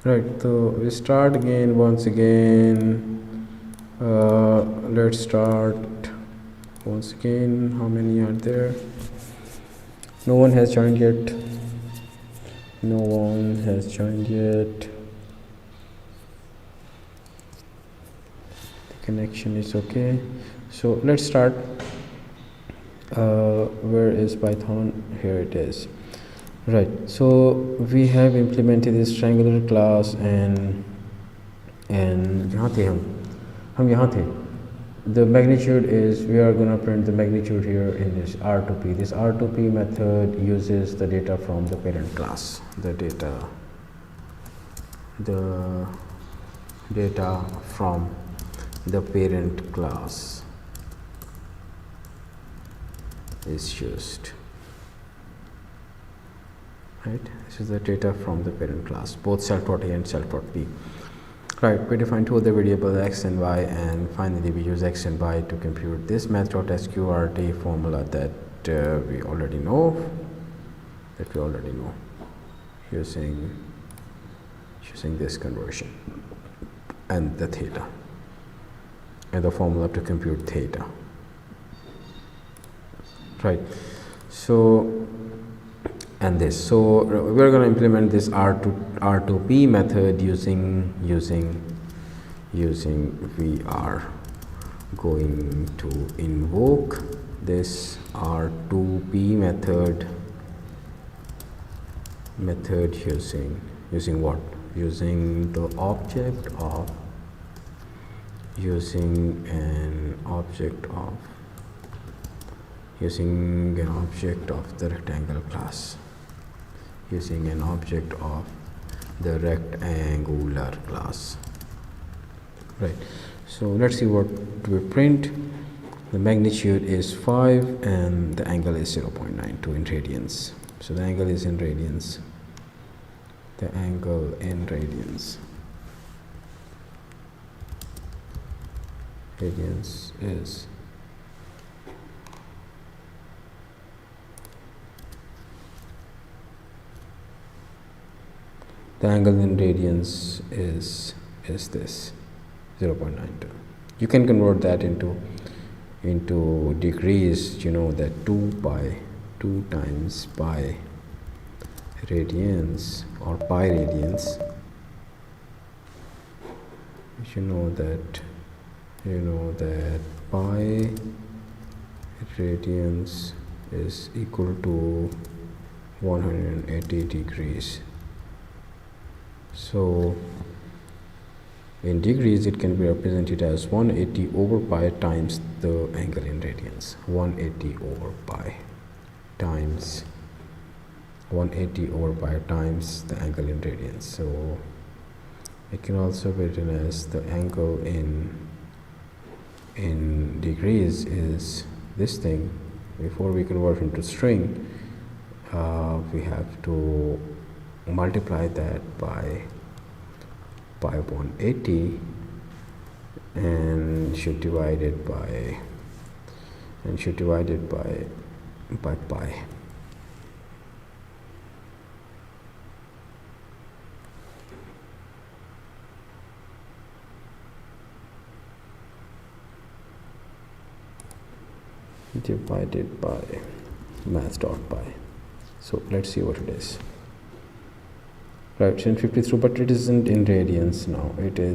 Right, so we start again once again. Let's start once again. How many are there? No one has joined yet. No one has joined yet. The connection is okay. So let's start. Where is Python? Here it is. Right, so we have implemented this triangular class and यहाँ थे हम यहाँ थे. The magnitude is, we are gonna print the magnitude here in this R2P. This R2P method uses the data from the parent class. The data from the parent class is used. Right, this is the data from the parent class, both self.a and self.b. Right, we define two other variables x and y, and finally we use x and y to compute this math.sqrt formula that we already know, using this conversion and the theta and the formula to compute theta. Right, so and this, so we're going to implement this R2P method using we are going to invoke this R2P method using what? Using the object of using an object of the rectangle class, using an object of the rectangular class. Right, so let's see what we print. The magnitude is 5 and the angle is 0.92 in radians. So the angle is in radians. The angle in radians is the angle in radians is this 0.92. You can convert that into degrees. You know that 2 times pi radians or pi radians. You know that pi radians is equal to 180 degrees. So in degrees it can be represented as 180 over pi times the angle in radians. 180 over pi times the angle in radians. So it can also be written as the angle in degrees is this thing. Before we convert into string, we have to multiply that by 180 and should divide it by pi. Divided by math.pi. So let's see what it is. Right, 1053, but it isn't in radians now, it is